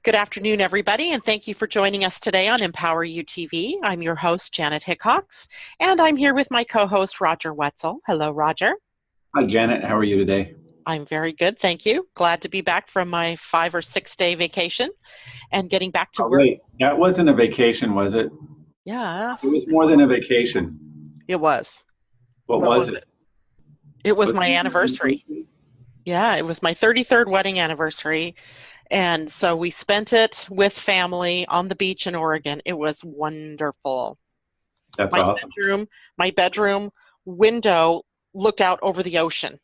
Good afternoon, everybody, and thank you for joining us today on Empower You TV. I'm your host, Janet Hickox, and I'm here with my co-host, Roger Wetzel. Hello, Roger. Hi, Janet. How are you today? I'm very good, thank you. Glad to be back from my 5 or 6 day vacation and getting back to work. Wait, that wasn't a vacation, was it? Yes. It was more than a vacation. It was. What was it? It was my anniversary. Yeah, it was my 33rd wedding anniversary. And so we spent it with family on the beach in Oregon. It was wonderful. That's awesome. My bedroom window looked out over the ocean.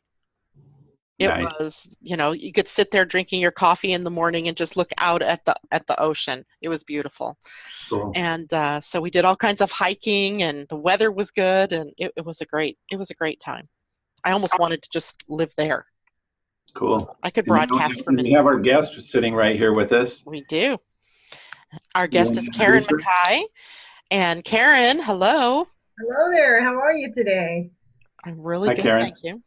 It Nice. was, you could sit there drinking your coffee in the morning and just look out at the ocean. It was beautiful. Cool. And so we did all kinds of hiking, and the weather was good, and it was a great time. I almost wanted to just live there. Cool. I could broadcast from it. We have our guest sitting right here with us. We do. Our guest is Karen McKy. And Karen, hello. Hello there. How are you today? I'm really good, Karen. thank you.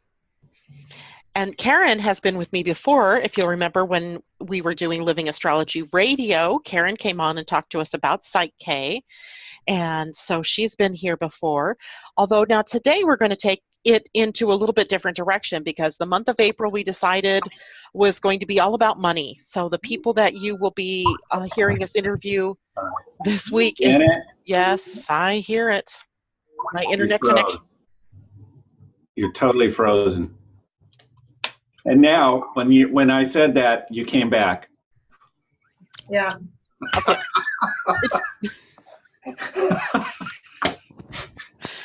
And Karen has been with me before. If you'll remember when we were doing Living Astrology Radio, Karen came on and talked to us about PSYCH-K. And so she's been here before. Although now today we're going to take it into a little bit different direction, because the month of April we decided was going to be all about money. So the people that you will be hearing us interview this week is, yes, I hear it. My internet connection. You're totally frozen. And now, when I said that, you came back. Yeah. Okay.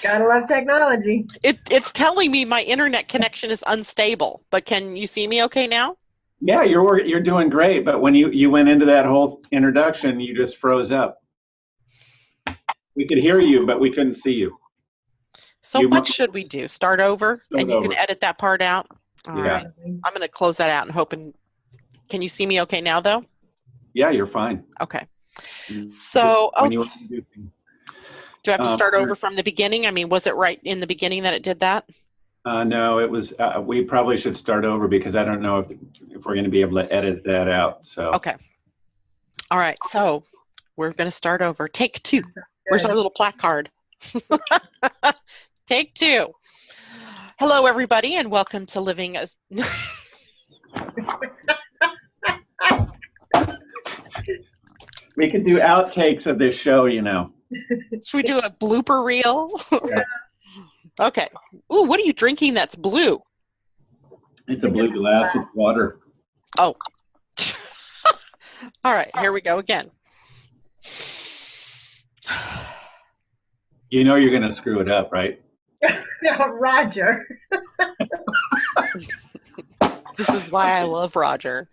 Gotta love technology. It's telling me my internet connection is unstable, but can you see me okay now? Yeah, you're doing great, but when you went into that whole introduction, you just froze up. We could hear you, but we couldn't see you. So what should we do? Start over? And you can edit that part out? All Yeah. right. I'm going to close that out and hoping. Can you see me okay now, though? Yeah, you're fine. Okay. So, do I have to start over from the beginning? I mean, was it right in the beginning that it did that? No, it was. We probably should start over, because I don't know if we're going to be able to edit that out. So. Okay. All right. So we're going to start over. Take 2. Where's our little placard? Take 2. Hello, everybody, and welcome to Living as. We can do outtakes of this show, Should we do a blooper reel? Yeah. Okay. Ooh, what are you drinking that's blue? It's a blue glass with water. Oh. All right, here we go again. You know you're going to screw it up, right? No, Roger. This is why I love Roger.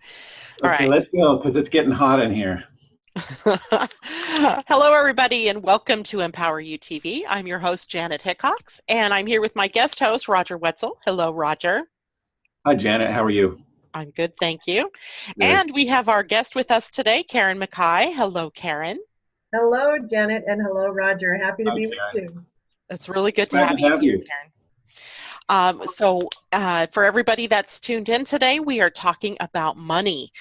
All Okay, right. let's go, because it's getting hot in here. Hello, everybody, and welcome to Empower You TV. I'm your host, Janet Hickox, and I'm here with my guest host, Roger Wetzel. Hello, Roger. Hi, Janet. How are you? I'm good, thank you. Good. And we have our guest with us today, Karen McKy. Hello, Karen. Hello, Janet, and hello, Roger. Happy to be with you. It's really good to Glad have you, you. Karen. For everybody that's tuned in today, we are talking about money.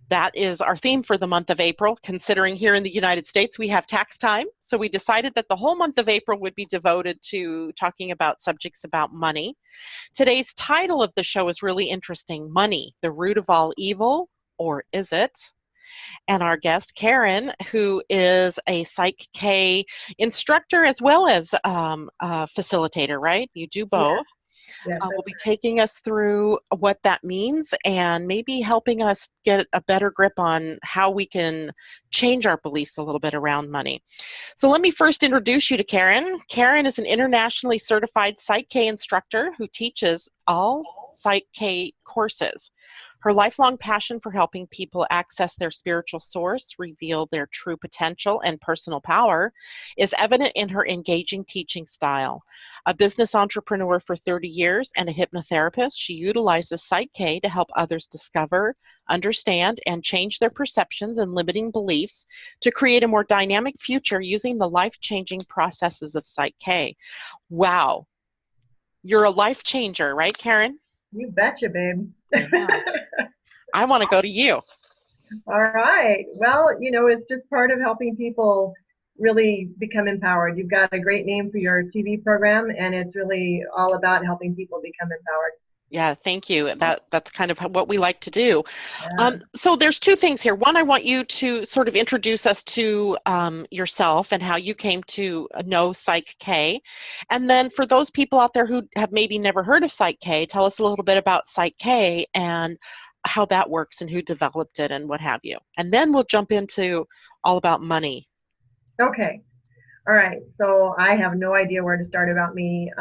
That is our theme for the month of April. Considering here in the United States we have tax time, so we decided that the whole month of April would be devoted to talking about subjects about money. Today's title of the show is really interesting: Money, the Root of All Evil, or is it? And our guest, Karen, who is a PSYCH-K instructor as well as a facilitator, right? You do both. Yeah. Will be taking us through what that means and maybe helping us get a better grip on how we can change our beliefs a little bit around money. So let me first introduce you to Karen. Karen is an internationally certified PSYCH-K instructor who teaches all PSYCH-K courses. Her lifelong passion for helping people access their spiritual source, reveal their true potential and personal power is evident in her engaging teaching style. A business entrepreneur for 30 years and a hypnotherapist, she utilizes PSYCH-K to help others discover, understand, and change their perceptions and limiting beliefs to create a more dynamic future using the life-changing processes of PSYCH-K. Wow. You're a life changer, right, Karen? You betcha, babe. I want to go to you. All right. Well, it's just part of helping people really become empowered. You've got a great name for your TV program, and it's really all about helping people become empowered. Yeah, thank you. That's kind of what we like to do. Yeah. So there's two things here. One, I want you to sort of introduce us to yourself and how you came to know PSYCH-K. And then for those people out there who have maybe never heard of PSYCH-K, tell us a little bit about PSYCH-K and how that works and who developed it and what have you. And then we'll jump into all about money. Okay. All right. So I have no idea where to start about me.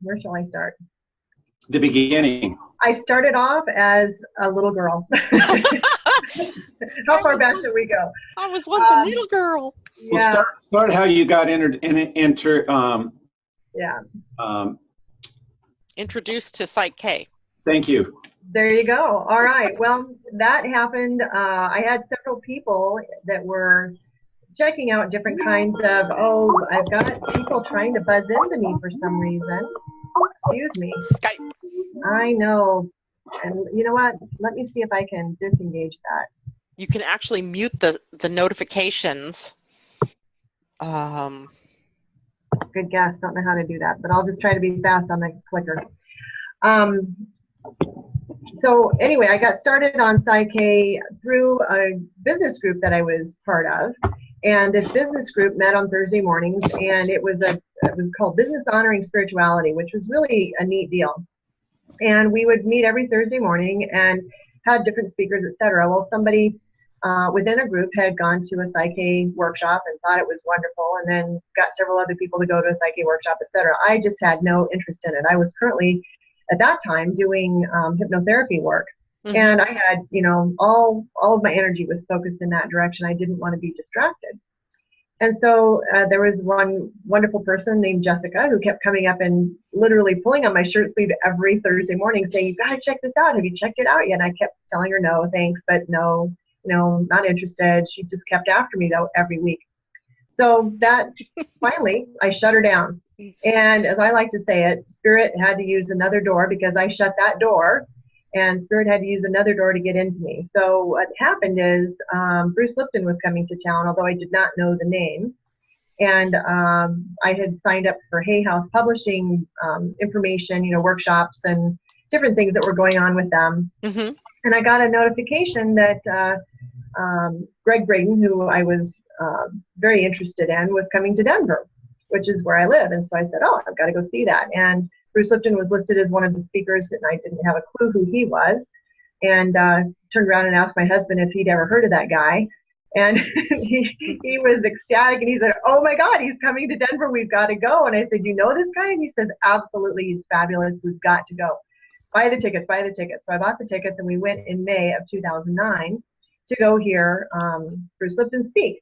Where shall I start? The beginning. I started off as a little girl. How far back should we go? I was once a little girl. Yeah. Well, start how you got Introduced to PSYCH-K. Thank you. There you go. All right. Well, that happened. I had several people that were checking out different kinds of, I've got people trying to buzz into me for some reason. Excuse me. Skype. I know. And you know what? Let me see if I can disengage that. You can actually mute the notifications. Good guess. Don't know how to do that, but I'll just try to be fast on the clicker. So anyway, I got started on PSYCH-K through a business group that I was part of. And this business group met on Thursday mornings, and it was called Business Honoring Spirituality, which was really a neat deal. And we would meet every Thursday morning and had different speakers, etc. Well, somebody within a group had gone to a PSYCH-K workshop and thought it was wonderful, and then got several other people to go to a PSYCH-K workshop, etc. I just had no interest in it. I was currently, at that time, doing hypnotherapy work. Mm-hmm. And I had, all of my energy was focused in that direction. I didn't want to be distracted. And so there was one wonderful person named Jessica who kept coming up and literally pulling on my shirt sleeve every Thursday morning saying, "You've got to check this out. Have you checked it out yet?" And I kept telling her, "No, thanks, but no, not interested." She just kept after me though every week. So that finally I shut her down. And as I like to say it, Spirit had to use another door because I shut that door. And Spirit had to use another door to get into me. So what happened is Bruce Lipton was coming to town, although I did not know the name. And I had signed up for Hay House Publishing information, workshops and different things that were going on with them. Mm-hmm. And I got a notification that Greg Braden, who I was very interested in, was coming to Denver, which is where I live. And so I said, I've got to go see that. And Bruce Lipton was listed as one of the speakers, and I didn't have a clue who he was. And turned around and asked my husband if he'd ever heard of that guy. And he was ecstatic, and he said, "Oh my God, he's coming to Denver. We've got to go." And I said, "You know this guy?" And he says, "Absolutely, he's fabulous. We've got to go. Buy the tickets, buy the tickets." So I bought the tickets, and we went in May of 2009 to go hear Bruce Lipton speak.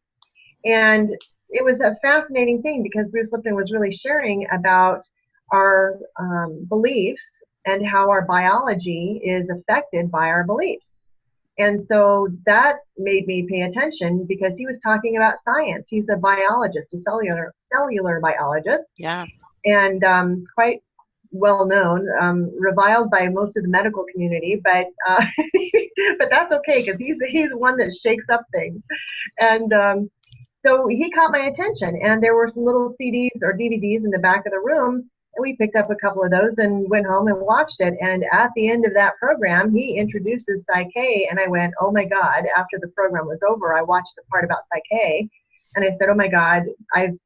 And it was a fascinating thing because Bruce Lipton was really sharing about our beliefs and how our biology is affected by our beliefs. And so that made me pay attention because he was talking about science. He's a biologist, a cellular biologist. Yeah. And quite well known, reviled by most of the medical community, but but that's okay because he's one that shakes up things. And so he caught my attention, and there were some little CDs or DVDs in the back of the room. And we picked up a couple of those and went home and watched it. And at the end of that program, he introduces PSYCH-K, and I went, "Oh my God!" After the program was over, I watched the part about PSYCH-K, and I said, "Oh my God,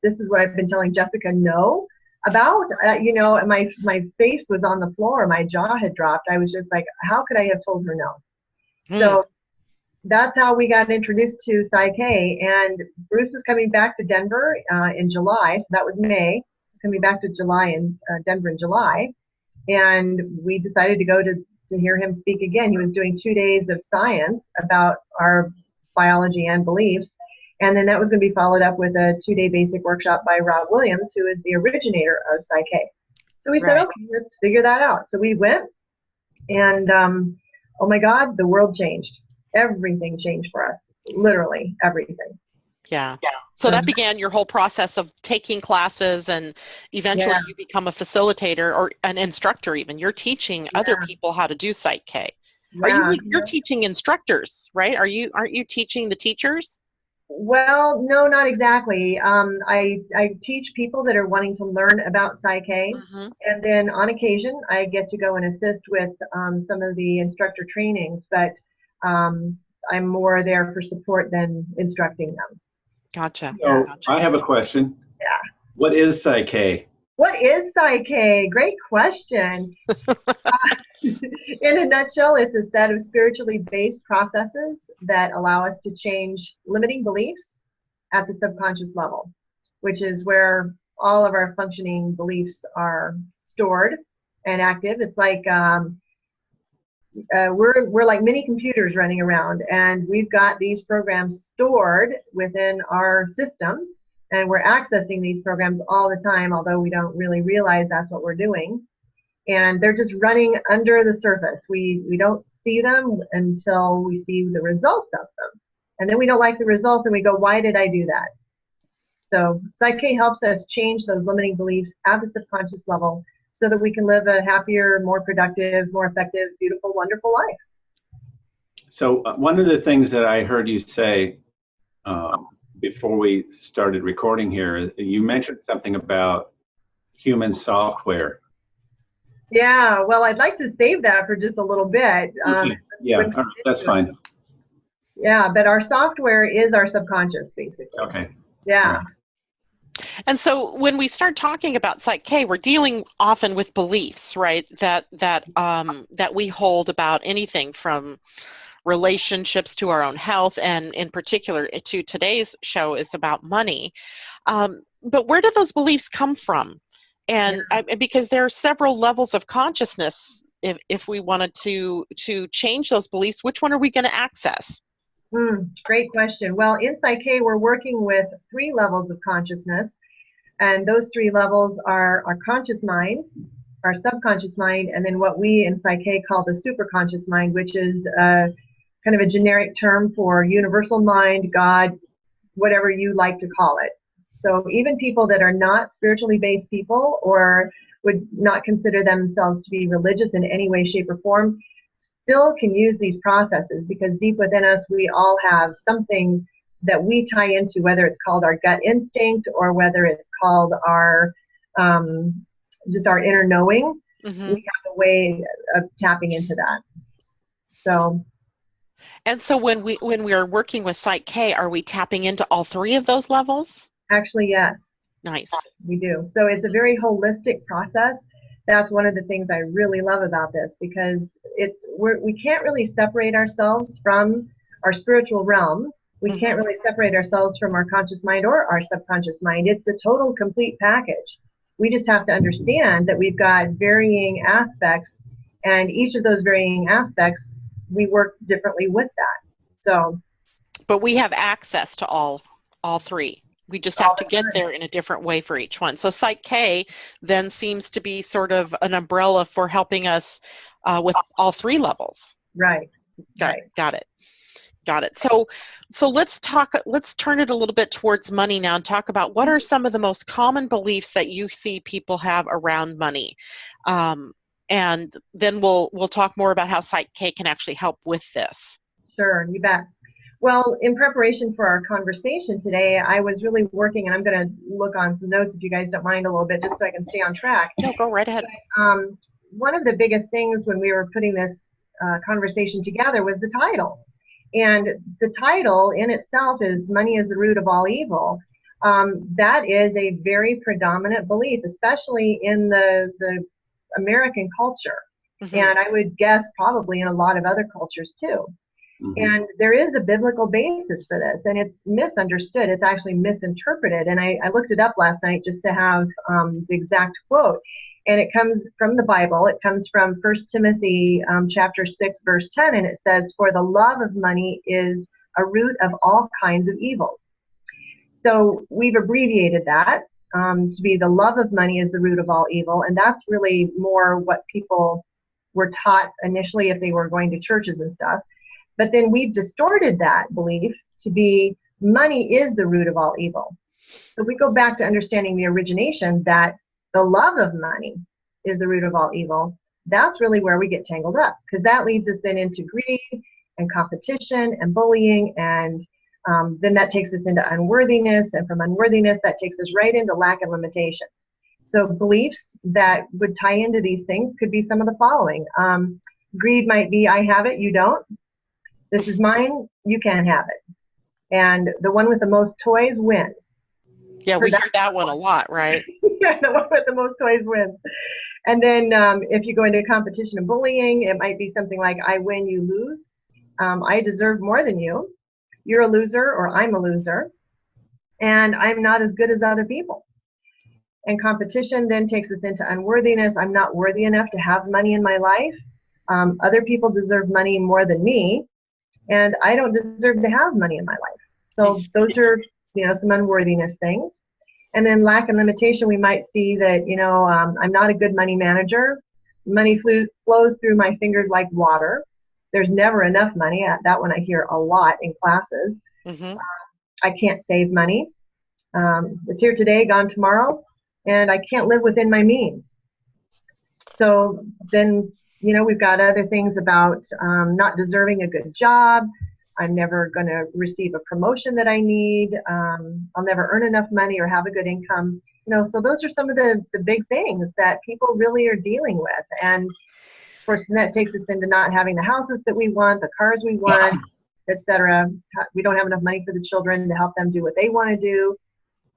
this is what I've been telling Jessica no about." And my face was on the floor, my jaw had dropped. I was just like, how could I have told her no? So that's how we got introduced to PSYCH-K. And Bruce was coming back to Denver in July, so that was May. Coming back to Denver in July, and we decided to go to hear him speak again. He was doing 2 days of science about our biology and beliefs, and then that was going to be followed up with a 2-day basic workshop by Rob Williams, who is the originator of PSYCH-K. So we said, okay, let's figure that out. So we went, and oh my God, the world changed. Everything changed for us, literally everything. Yeah. So that began your whole process of taking classes, and eventually you become a facilitator or an instructor even. You're teaching other people how to do PSYCH-K. Yeah. You're teaching instructors, right? Aren't you teaching the teachers? Well, no, not exactly. I teach people that are wanting to learn about PSYCH-K, Mm-hmm. and then on occasion I get to go and assist with some of the instructor trainings, but I'm more there for support than instructing them. Gotcha. So Gotcha. I have a question. Yeah. What is PSYCH-K? What is PSYCH-K? Great question. In a nutshell, it's a set of spiritually based processes that allow us to change limiting beliefs at the subconscious level, which is where all of our functioning beliefs are stored and active. It's like we're like mini computers running around, and we've got these programs stored within our system, and we're accessing these programs all the time, although we don't really realize that's what we're doing. And they're just running under the surface. We don't see them until we see the results of them. And then we don't like the results and we go, why did I do that? So PSYCH-K helps us change those limiting beliefs at the subconscious level so that we can live a happier, more productive, more effective, beautiful, wonderful life. So one of the things that I heard you say before we started recording here, you mentioned something about human software. Yeah, well, I'd like to save that for just a little bit. Yeah, all right, that's fine. Yeah, but our software is our subconscious, basically. Okay. Yeah. Right. And so when we start talking about PSYCH-K, we're dealing often with beliefs, right? That we hold about anything from relationships to our own health, and in particular to today's show is about money. But where do those beliefs come from? And because there are several levels of consciousness, if we wanted to change those beliefs, which one are we going to access? Great question. Well, in PSYCH-K, we're working with 3 levels of consciousness, and those 3 levels are our conscious mind, our subconscious mind, and then what we in PSYCH-K call the superconscious mind, which is kind of a generic term for universal mind, God, whatever you like to call it. So even people that are not spiritually based people or would not consider themselves to be religious in any way, shape, or form still can use these processes, because deep within us we all have something that we tie into, whether it's called our gut instinct or whether it's called our just our inner knowing. Mm-hmm. We have a way of tapping into that. So. And so when we are working with PSYCH-K, are we tapping into all 3 of those levels? Actually, yes. Nice. We do. So it's a very holistic process. That's one of the things I really love about this, because we can't really separate ourselves from our spiritual realm. We can't really separate ourselves from our conscious mind or our subconscious mind. It's a total complete package. We just have to understand that we've got varying aspects, and each of those varying aspects, we work differently with that. So, but we have access to all 3. We just have to get there in a different way for each one. So PSYCH-K then seems to be sort of an umbrella for helping us with all 3 levels. Right. Got it. So let's turn it a little bit towards money now and talk about what are some of the most common beliefs that you see people have around money. And then we'll talk more about how PSYCH-K can actually help with this. Sure, you bet. Well, in preparation for our conversation today, I was really working, and I'm going to look on some notes if you guys don't mind a little bit, just so I can stay on track. No, go right ahead. One of the biggest things when we were putting this conversation together was the title. And the title in itself is "Money is the root of all evil." That is a very predominant belief, especially in the American culture. Mm-hmm. And I would guess probably in a lot of other cultures too. Mm-hmm. And there is a biblical basis for this, and it's misunderstood. It's actually misinterpreted. And I looked it up last night just to have the exact quote. And it comes from the Bible. It comes from 1 Timothy chapter 6, verse 10. And it says, "For the love of money is a root of all kinds of evils." So we've abbreviated that to be the love of money is the root of all evil. And that's really more what people were taught initially if they were going to churches and stuff. But then we've distorted that belief to be money is the root of all evil. So we go back to understanding the origination that the love of money is the root of all evil. that's really where we get tangled up, because that leads us then into greed and competition and bullying, and then that takes us into unworthiness, and from unworthiness that takes us right into lack and limitation. So beliefs that would tie into these things could be some of the following. Greed might be, I have it, you don't. This is mine, you can't have it. And the one with the most toys wins. Yeah, we hear that one a lot, right? Yeah, the one with the most toys wins. And then if you go into competition and bullying, it might be something like, I win, you lose. I deserve more than you. You're a loser, or I'm a loser. And I'm not as good as other people. And competition then takes us into unworthiness. I'm not worthy enough to have money in my life. Other people deserve money more than me, and I don't deserve to have money in my life. So those are, some unworthiness things. And then lack and limitation, we might see that, I'm not a good money manager. Money flows through my fingers like water. There's never enough money. That one I hear a lot in classes. Mm-hmm. I can't save money. It's here today, gone tomorrow, and I can't live within my means. So then, we've got other things about not deserving a good job. I'm never going to receive a promotion that I need. I'll never earn enough money or have a good income. So those are some of the big things that people really are dealing with. And of course, that takes us into not having the houses that we want, the cars we want, etc. We don't have enough money for the children to help them do what they want to do.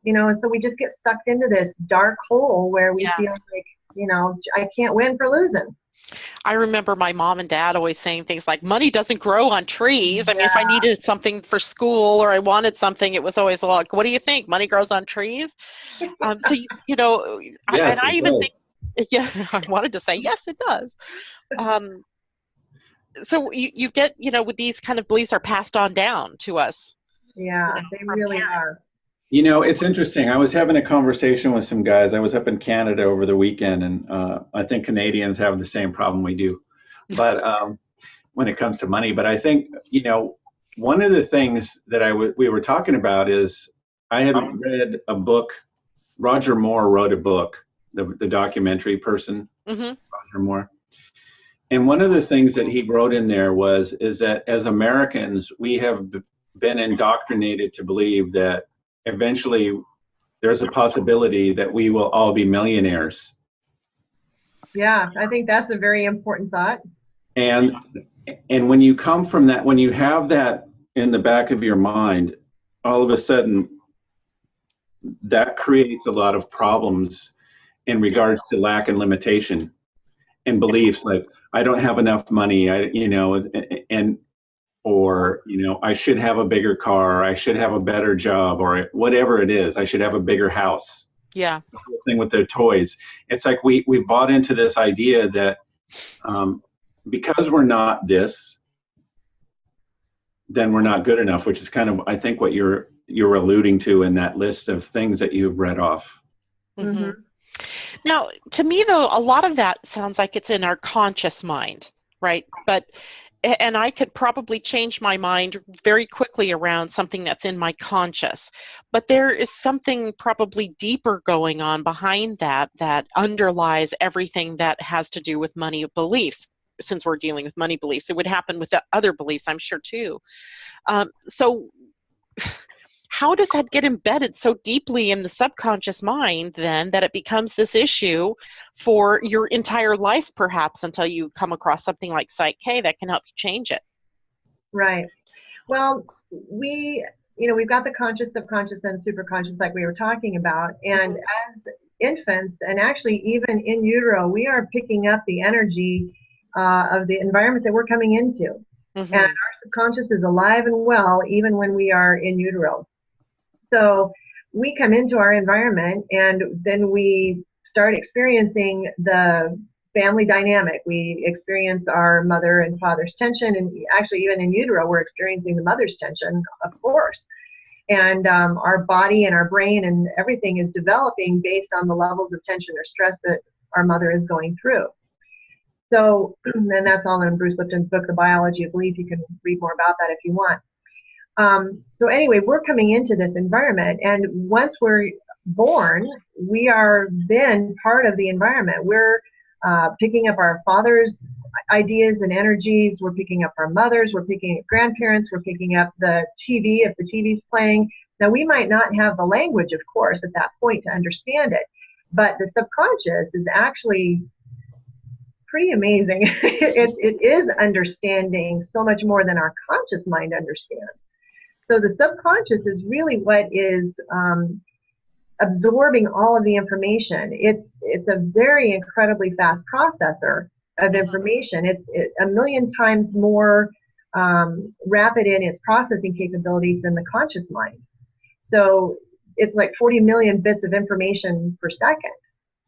And so we just get sucked into this dark hole where we feel like, I can't win for losing. I remember my mom and dad always saying things like, money doesn't grow on trees. I mean, if I needed something for school or I wanted something, it was always like, what do you think? Money grows on trees? So, Yes, I even think, I wanted to say, yes, it does. So you get, with these kind of beliefs are passed on down to us. Yeah, they really are. It's interesting. I was having a conversation with some guys. I was up in Canada over the weekend, and I think Canadians have the same problem we do, but when it comes to money. But I think, one of the things that we were talking about is I had read a book. Roger Moore wrote a book, the documentary person, Roger Moore. And one of the things that he wrote in there is that as Americans, we have been indoctrinated to believe that eventually there's a possibility that we will all be millionaires. Yeah, I think that's a very important thought. And when you come from that, when you have that in the back of your mind, all of a sudden that creates a lot of problems in regards to lack and limitation and beliefs like, I don't have enough money, or I should have a bigger car, I should have a better job, or whatever it is, I should have a bigger house. Yeah. The whole thing with their toys. It's like we bought into this idea that because we're not this, then we're not good enough, which is kind of, I think, what you're alluding to in that list of things that you've read off. Mm-hmm. Now, to me, though, a lot of that sounds like it's in our conscious mind, right? And I could probably change my mind very quickly around something that's in my conscious. But there is something probably deeper going on behind that underlies everything that has to do with money beliefs. Since we're dealing with money beliefs, it would happen with the other beliefs, I'm sure, too. So how does that get embedded so deeply in the subconscious mind, then, that it becomes this issue for your entire life, perhaps, until you come across something like PSYCH-K that can help you change it? Right. Well, we've got the conscious, subconscious, and superconscious, like we were talking about. And as infants, and actually even in utero, we are picking up the energy of the environment that we're coming into. And our subconscious is alive and well even when we are in utero. So we come into our environment, and then we start experiencing the family dynamic. We experience our mother and father's tension, and actually even in utero we're experiencing the mother's tension, of course. And our body and our brain and everything is developing based on the levels of tension or stress that our mother is going through. So, and that's all in Bruce Lipton's book, The Biology of Belief. You can read more about that if you want. So anyway, we're coming into this environment, and once we're born, we are then part of the environment. We're picking up our father's ideas and energies. We're picking up our mothers. We're picking up grandparents. We're picking up the TV if the TV's playing. Now, we might not have the language, of course, at that point to understand it, but the subconscious is actually pretty amazing. It is understanding so much more than our conscious mind understands. So the subconscious is really what is absorbing all of the information. It's a very incredibly fast processor of information. It's a million times more rapid in its processing capabilities than the conscious mind. So it's like 40 million bits of information per second.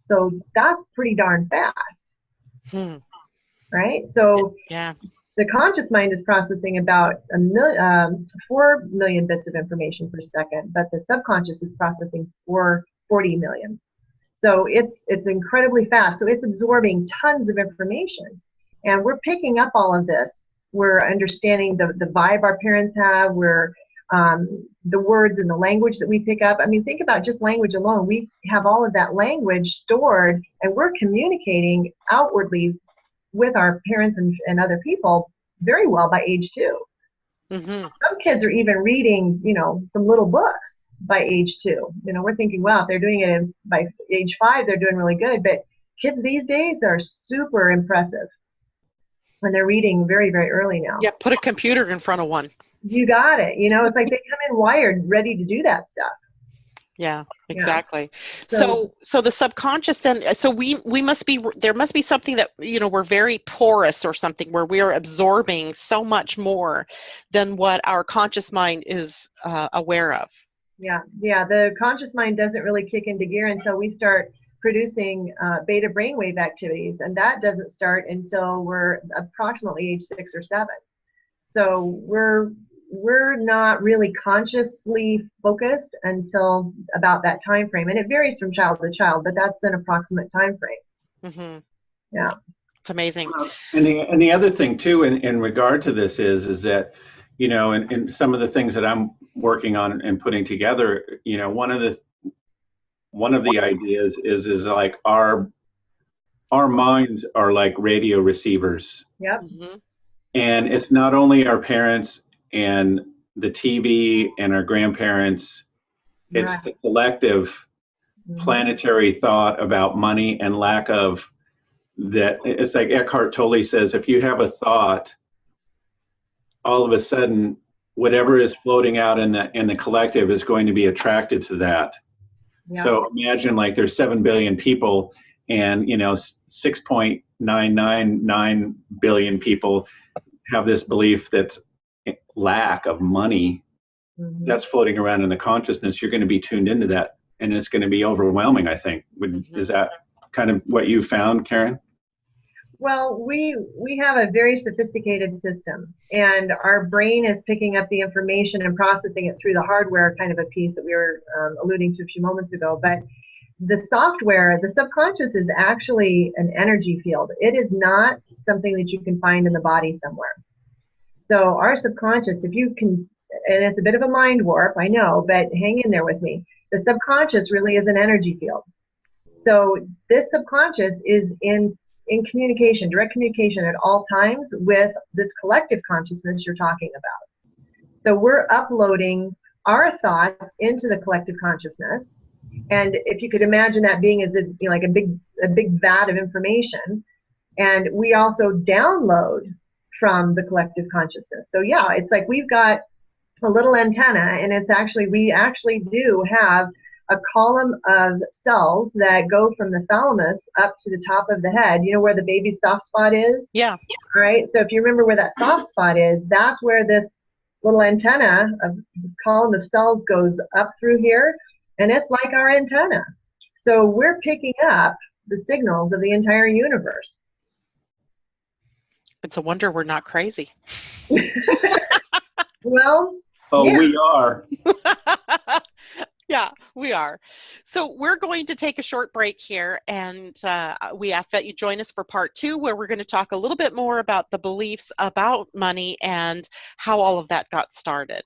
So that's pretty darn fast. Right? So yeah. The conscious mind is processing about 4 million bits of information per second, but the subconscious is processing 40 million. So it's incredibly fast. So it's absorbing tons of information. And we're picking up all of this. We're understanding the vibe our parents have. We're the words and the language that we pick up. I mean, think about just language alone. We have all of that language stored, and we're communicating outwardly with our parents and other people very well by age 2. Some kids are even reading, some little books by age 2. We're thinking, wow, if they're doing it by age 5, they're doing really good. But kids these days are super impressive when they're reading very, very early now. Yeah, put a computer in front of one. You got it. It's like they come in wired, ready to do that stuff. Yeah, exactly. Yeah. So the subconscious then, so we must be, there must be something that, we're very porous or something where we're absorbing so much more than what our conscious mind is aware of. Yeah. The conscious mind doesn't really kick into gear until we start producing beta brainwave activities, and that doesn't start until we're approximately age 6 or 7. So we're not really consciously focused until about that time frame, and it varies from child to child, but that's an approximate time frame. Yeah, it's amazing. And the other thing too, in regard to this is that, in some of the things that I'm working on and putting together, one of the ideas is like our minds are like radio receivers. Yep. And it's not only our parents and the TV and our grandparents, it's the collective planetary thought about money and lack of that. It's like Eckhart Tolle says, if you have a thought, all of a sudden, whatever is floating out in the collective is going to be attracted to that. Yeah. So imagine like there's 7 billion people and, 6.999 billion people have this belief that's lack of money that's floating around in the consciousness. You're going to be tuned into that, and it's going to be overwhelming, I think. Is that kind of what you found, Karen? Well, we have a very sophisticated system, and our brain is picking up the information and processing it through the hardware kind of a piece that we were alluding to a few moments ago. But the software, the subconscious, is actually an energy field. It is not something that you can find in the body somewhere. So our subconscious, if you can, and it's a bit of a mind warp, I know, but hang in there with me. The subconscious really is an energy field. So this subconscious is in communication, direct communication at all times with this collective consciousness you're talking about. So we're uploading our thoughts into the collective consciousness. And if you could imagine that being as this, like a big vat of information, and we also download from the collective consciousness. So yeah, it's like we've got a little antenna, and we actually do have a column of cells that go from the thalamus up to the top of the head. You know where the baby's soft spot is? Yeah. All right. So if you remember where that soft spot is, that's where this little antenna of this column of cells goes up through here, and it's like our antenna. So we're picking up the signals of the entire universe. It's a wonder we're not crazy. Well, yeah. We are. Yeah, we are. So we're going to take a short break here, and we ask that you join us for part 2, where we're going to talk a little bit more about the beliefs about money and how all of that got started.